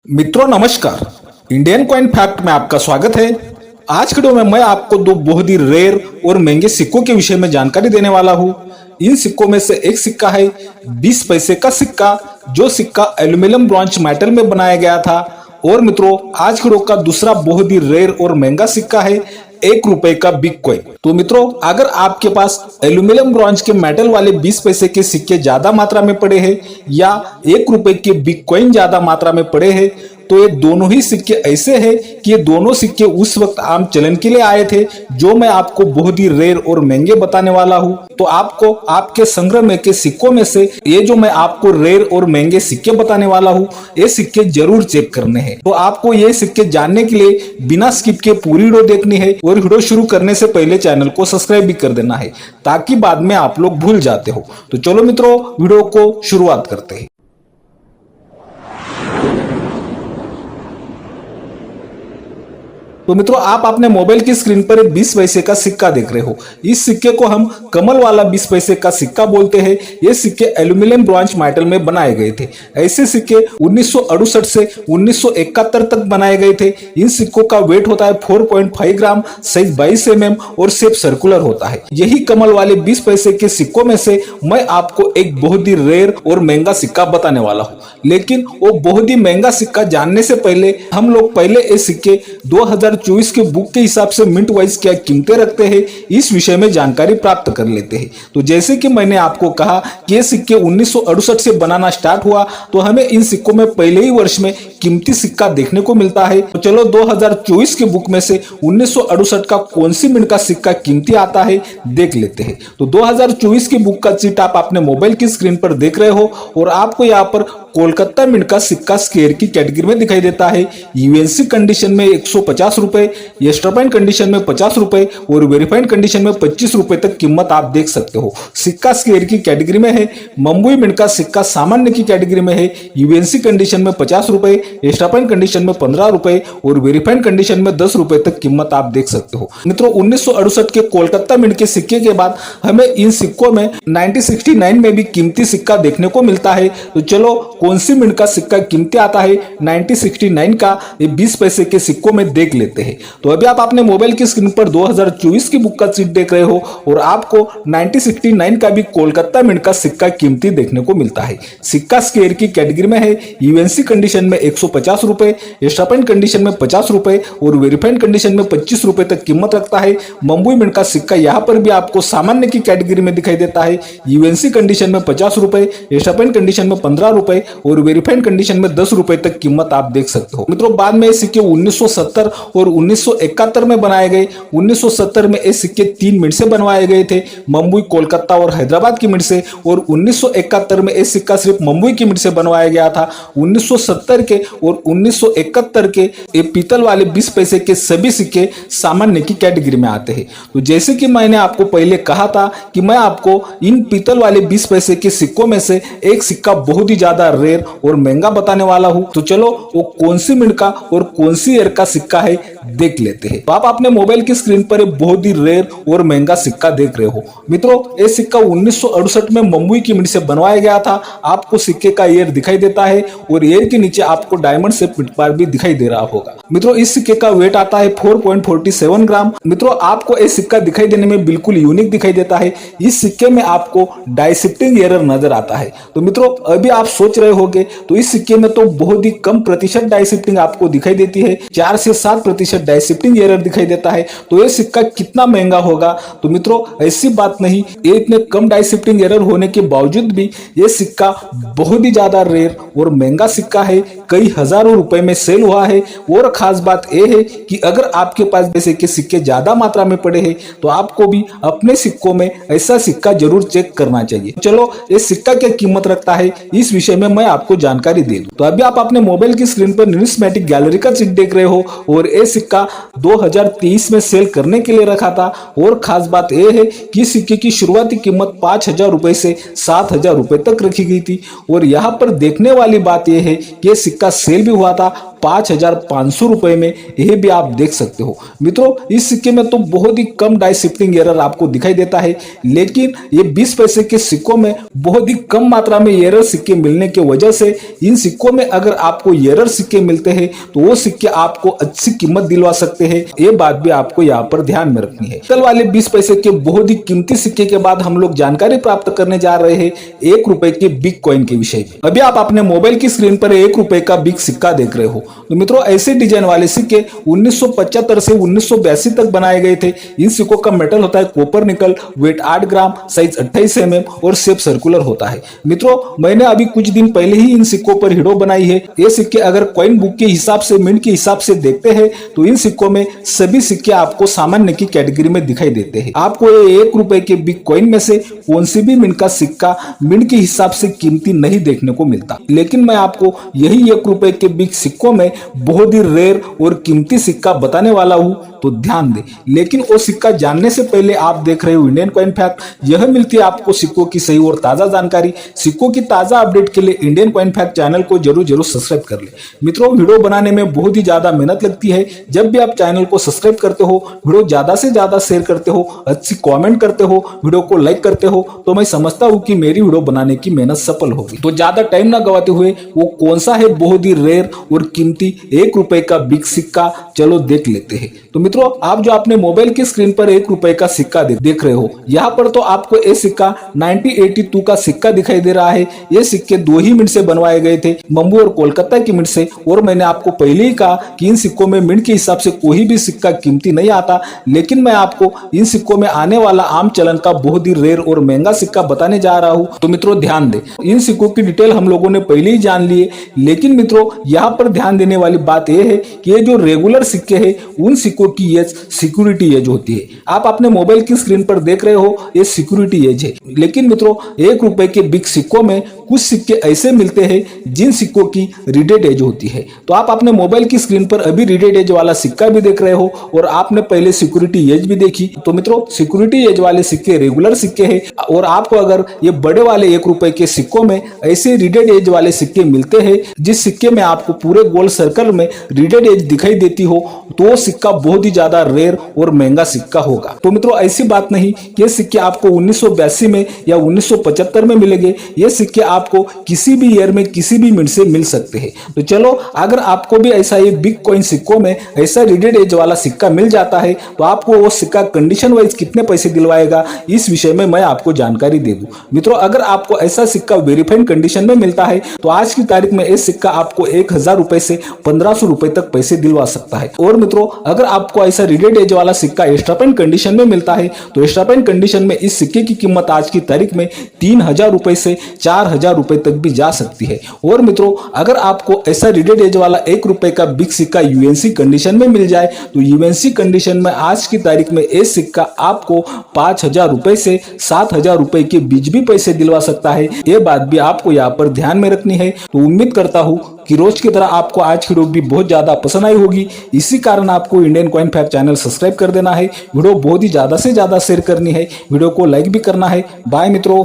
मित्रों नमस्कार। Indian coin fact में आपका स्वागत है। आज के वीडियो में मैं आपको दो बहुत ही रेयर और महंगे सिक्कों के विषय में जानकारी देने वाला हूं। इन सिक्कों में से एक सिक्का है 20 पैसे का सिक्का, जो सिक्का एल्यूमिनियम ब्रॉन्ज मेटल में बनाया गया था। और मित्रों आज के वीडियो का दूसरा बहुत ही रेयर और महंगा सिक्का है 1 रुपए का बिग कॉइन। तो मित्रों अगर आपके पास एल्यूमिनियम ब्रॉन्ज के मेटल वाले 20 पैसे के सिक्के ज्यादा मात्रा में पड़े हैं या 1 रुपए के बिग कॉइन ज्यादा मात्रा में पड़े हैं, तो ये दोनों ही सिक्के ऐसे हैं कि ये दोनों सिक्के उस वक्त आम चलन के लिए आए थे, जो मैं आपको बहुत ही रेयर और महंगे बताने वाला हूं। तो आपको आपके संग्रह में के सिक्कों में से ये जो मैं आपको रेयर और महंगे सिक्के बताने वाला हूं, ये सिक्के जरूर चेक करने हैं। तो आपको ये सिक्के जानने के लिए बिना स्किप के पूरी वीडियो देखनी है और वीडियो शुरू करने से पहले चैनल को सब्सक्राइब भी कर देना है, ताकि बाद में आप लोग भूल जाते हो। तो चलो मित्रों वीडियो को शुरुआत करते हैं। तो मित्रों आप अपने मोबाइल की स्क्रीन पर एक 20 पैसे का सिक्का देख रहे हो। इस सिक्के को हम कमल वाला 20 पैसे का सिक्का बोलते हैं। ये सिक्के एल्यूमिनियम ब्रॉन्ज मेटल में बनाए गए थे। ऐसे सिक्के 1968 से 1971 तक बनाए गए थे। इन सिक्कों का वेट होता है 4.5 ग्राम, साइज 22 mm और शेप सर्कुलर होता है। यही कमल वाले 20 पैसे के सिक्कों में से मैं आपको एक बहुत ही रेयर और महंगा सिक्का बताने वाला हूँ। लेकिन वो बहुत ही महंगा सिक्का जानने से पहले हम लोग पहले ये सिक्के 2024 के बुक के हिसाब से मिंट वाइज क्या कीमतें रखते हैं, इस विषय में जानकारी प्राप्त कर लेते हैं। तो जैसे कि मैंने आपको कहा कि ये सिक्के 1968 से बनाना स्टार्ट हुआ, तो हमें इन सिक्कों में पहले ही वर्ष में कीमती सिक्का देखने को मिलता है। तो चलो 2024 के बुक में से 1968 का कौन सी मिंट का सिक्का कीमती आता है देख लेते हैं। तो 2024 की बुक का चीट आप अपने मोबाइल की स्क्रीन पर देख रहे हो और आपको यहाँ पर कोलकाता मिंट का सिक्का स्क्वायर की कैटेगरी में दिखाई देता है। यूएनसी कंडीशन में 150 रुपए, एस्ट्रापाइन कंडीशन में 50 रुपए और वेरीफाइड कंडीशन में 25 रुपए तक कीमत आप देख सकते हो। सिक्का स्क्वायर की कैटेगरी में है। मुंबई मिंट का सिक्का सामान्य की कैटेगरी में है। यूएनसी कंडीशन में 50 रुपए, एस्ट्रापाइन कंडीशन में 15 रुपए और वेरीफाइड कंडीशन में 10 रुपए तक कीमत आप देख सकते हो। मित्रों 1968 के कोलकाता मिंट के सिक्के के बाद हमें इन सिक्कों में 1969 में भी कीमती सिक्का देखने को मिलता है। तो चलो कौन सी मिंट का सिक्का कीमती आता है 1969 का, ये 20 पैसे के सिक्कों में देख लेते हैं। तो अभी आप अपने मोबाइल की स्क्रीन पर 2024 की बुक का चीट देख रहे हो और आपको 1969 का भी कोलकाता मिंट का सिक्का कीमती देखने को मिलता है। सिक्का स्क्वायर की कैटेगरी में है। यूएनसी कंडीशन में 150 रुपए, एस्ट्रापाइन कंडीशन में 50 रुपए और वेरीफाइड कंडीशन में 25 रुपए तक कीमत रखता है। मुंबई मिंट का सिक्का यहाँ पर भी आपको सामान्य की कैटेगरी में दिखाई देता है। यूएनसी कंडीशन में 50 रुपए, एस्ट्रापाइन कंडीशन में 15 रुपए और वेरीफाइड कंडीशन में 10 रुपए तक कीमत आप देख सकते हो। मित्रों बाद में ये सिक्के 1970 और 1971 में बनाए गए। 1970 में ये सिक्के 3 मिनट से बनवाए गए थे, मुंबई, कोलकाता और हैदराबाद की मिनट से। और 1971 में ये सिक्का सिर्फ मुंबई की मिनट से बनवाया गया था। 1970 के और 1971 के ये पीतल वाले 20 पैसे के सभी सिक्के सामान्य की कैटेगरी में आते हैं। तो जैसे कि मैंने आपको पहले कहा था कि मैं आपको इन पीतल वाले 20 पैसे के सिक्कों में से एक सिक्का बहुत ही ज्यादा रेयर और महंगा बताने वाला हूं। तो चलो वो कौन सी मिंट का और कौन सी ईयर का सिक्का है देख लेते हैं। तो आप अपने मोबाइल की स्क्रीन पर एक बहुत ही रेयर और महंगा सिक्का देख रहे हो। मित्रों ये सिक्का 1968 में मुंबई की मिंट से बनवाया गया था। आपको सिक्के का ईयर दिखाई देता है और ईयर के नीचे आपको डायमंड से पिट पार भी दिखाई दे रहा होगा। मित्रों इस सिक्के का वेट आता है 4.47 ग्राम। मित्रों आपको ये सिक्का दिखाई देने में बिल्कुल यूनिक दिखाई देता है। इस सिक्के में आपको डाई शिफ्टिंग एरर नजर आता है। तो मित्रों अभी आप सोच रहे होंगे तो इस सिक्के में तो बहुत ही कम प्रतिशत डाई शिफ्टिंग आपको दिखाई देती है, 4 से 7% डाई शिफ्टिंग एरर दिखाई देता है। तो ये सिक्का कितना महंगा होगा? तो मित्रों ऐसी बात नहीं, ये इतने कम डाई शिफ्टिंग एरर होने के बावजूद भी ये सिक्का बहुत ही ज्यादा रेयर और महंगा सिक्का है। कई हजारों रुपए में सेल हुआ है। और खास बात यह है कि अगर आपके पास ऐसे के सिक्के ज्यादा मात्रा में पड़े हैं तो आपको भी अपने सिक्कों में ऐसा सिक्का जरूर चेक करना चाहिए। चलो ये सिक्का क्या कीमत रखता है इस विषय में मैं आपको जानकारी दे दूं। तो अभी आप अपने मोबाइल की स्क्रीन पर न्यूमिस्मेटिक गैलरी का चीट देख रहे हो और ये सिक्का 2023 में सेल करने के लिए रखा था और खास बात यह है कि सिक्के की शुरुआती कीमत 5,000 रुपए से 7,000 रुपए तक रखी गई थी। और यहाँ पर देखने वाली बात यह है कि यह सिक्का सेल भी हुआ था 5,500 रुपए में, यह भी आप देख सकते हो। मित्रों, इस सिक्के में तो बहुत ही कम डाई शिफ्टिंग एरर आपको दिखाई देता है, लेकिन ये 20 पैसे के सिक्कों में बहुत ही कम मात्रा में एरर सिक्के मिलने की वजह से इन सिक्कों में अगर आपको एरर सिक्के मिलते हैं तो वो सिक्के आपको अच्छी कीमत दिलवा सकते हैं। ये बात भी आपको यहाँ पर ध्यान में रखनी है। कल वाले 20 पैसे के बहुत ही कीमती सिक्के के बाद हम लोग जानकारी प्राप्त करने जा रहे हैं 1 रुपए के बिग कॉइन के विषय में। अभी आप अपने मोबाइल की स्क्रीन पर 1 रुपए का बिग सिक्का देख रहे हो। तो मित्रों, ऐसे डिजाइन वाले सिक्के 1975 से 1982 तक बनाए गए थे। इन सिक्कों का मेटल होता है कॉपर निकल, वेट 8 ग्राम, साइज 28 mm और शेप सर्कुलर होता है। मित्रों, मैंने अभी कुछ दिन पहले ही इन सिक्कों पर वीडियो बनाई है। ये सिक्के अगर कॉइन बुक के हिसाब से, मिंट के हिसाब से देखते हैं तो इन सिक्कों में सभी सिक्के आपको सामान्य की कैटेगरी में दिखाई देते हैं। आपको ये 1 रुपए के बिग कॉइन में से कौन सी भी मिंट का सिक्का मिंट के हिसाब से कीमती नहीं देखने को मिलता, लेकिन मैं आपको यही 1 रुपए के बिग सिक्कों में बहुत ही रेयर और कीमती सिक्का बताने वाला हूं, तो ध्यान दे। लेकिन वो सिक्का जानने से पहले आप देख रहे हो इंडियन कॉइन फैक्ट। यह मिलती है आपको सिक्कों की सही और ताजा जानकारी। सिक्कों की ताजा अपडेट के लिए इंडियन कॉइन फैक्ट चैनल को जरूर सब्सक्राइब कर ले। मित्रों, वीडियो बनाने में बहुत ही ज्यादा मेहनत लगती है। जब भी आप चैनल को सब्सक्राइब करते हो, वीडियो ज्यादा से ज्यादा शेयर करते हो, अच्छी कॉमेंट करते हो, वीडियो को लाइक करते हो, तो मैं समझता हूं कि मेरी वीडियो बनाने की मेहनत सफल होगी। तो ज्यादा टाइम ना गवाते हुए वो कौन सा है बहुत ही रेयर और कीमती 1 रुपए का बिग सिक्का, चलो देख लेते हैं। तो मित्रों, आप जो अपने मोबाइल की स्क्रीन पर 1 रुपए का सिक्का देख रहे हो, यहाँ पर तो आपको ये सिक्का 1982 का सिक्का दिखाई दे रहा है। ये सिक्के 2 ही मिनट से बनवाए गए थे, मुंबई और कोलकाता की मिनट से। और मैंने आपको पहले ही कहा कि इन सिक्कों में मिनट के हिसाब से कोई भी सिक्का कीमती नहीं आता, लेकिन मैं आपको इन सिक्कों में आने वाला आम चलन का बहुत ही रेयर और महंगा सिक्का बताने जा रहा हूं। तो मित्रों ध्यान दे, इन सिक्कों की डिटेल हम लोगों ने पहले ही जान लिए, लेकिन मित्रों यहाँ पर ध्यान देने वाली बात यह है कि ये जो रेगुलर सिक्के हैं उन सिक्कों की एज सिक्योरिटी एज होती है। आप अपने मोबाइल की स्क्रीन पर देख रहे हो, ये सिक्योरिटी एज है। लेकिन मित्रों, 1 रुपए के बिग सिक्कों में कुछ सिक्के ऐसे मिलते हैं जिन सिक्कों की रिडेड एज होती है। तो आप अपने मोबाइल की स्क्रीन पर अभी रिडेड एज वाला सिक्का भी देख रहे हो और आपने पहले सिक्योरिटी एज भी देखी। तो मित्रों, सिक्योरिटी एज वाले सिक्के रेगुलर सिक्के हैं और आपको अगर ये बड़े वाले 1 रुपए के सिक्कों में ऐसे रिडेड एज वाले सिक्के मिलते हैं जिस सिक्के में आपको पूरे गोल सर्कल में रिडेड एज दिखाई देती हो, तो वो सिक्का बहुत ही ज्यादा रेयर और महंगा सिक्का होगा। तो मित्रों, ऐसी बात नहीं कि ये सिक्के आपको 1982 में या 1975 में मिलेंगे। ये सिक्के आपको किसी भी ईयर में किसी भी मिनट से मिल सकते हैं। तो चलो, अगर आपको भी ऐसा ये बिग कॉइन सिक्कों में ऐसा रिडेड एज वाला सिक्का मिल जाता है तो आपको वो सिक्का कंडीशन वाइज कितने पैसे दिलवाएगा, इस विषय में मैं आपको जानकारी दे दूं। मित्रों, अगर आपको ऐसा सिक्का वेरीफाइड कंडीशन में मिलता है तो आज की तारीख में ये सिक्का आपको 1,000 रुपए से 1,500 रुपए तक पैसे दिलवा सकता है। और मित्रों, अगर आपको ऐसा रिडेड एज वाला सिक्का एक्स्ट्रा पेन कंडीशन में मिलता है तो एक्स्ट्रा पेन कंडीशन में इस सिक्के की कीमत आज की तारीख में 3,000 रुपए से 4,000 रुपए तक भी जा सकती है। और मित्रों, अगर आपको ऐसा रिडेड एज वाला 1 रुपए का बिग सिक्का यूएनसी कंडीशन में मिल जाए तो यूएनसी कंडीशन में आज की तारीख में ये सिक्का आपको 5,000 रुपए से 7,000 रुपए के बीच भी पैसे दिलवा सकता है। ये बात भी आपको यहाँ पर ध्यान में रखनी है। तो उम्मीद करता हूँ कि रोज की तरह आपको आज की वीडियो भी बहुत ज्यादा पसंद आई होगी। इसी कारण आपको Indian coin fact channel subscribe कर देना है, वीडियो बहुत ही ज्यादा से ज्यादा शेयर करनी है, वीडियो को लाइक भी करना है। बाय मित्रों।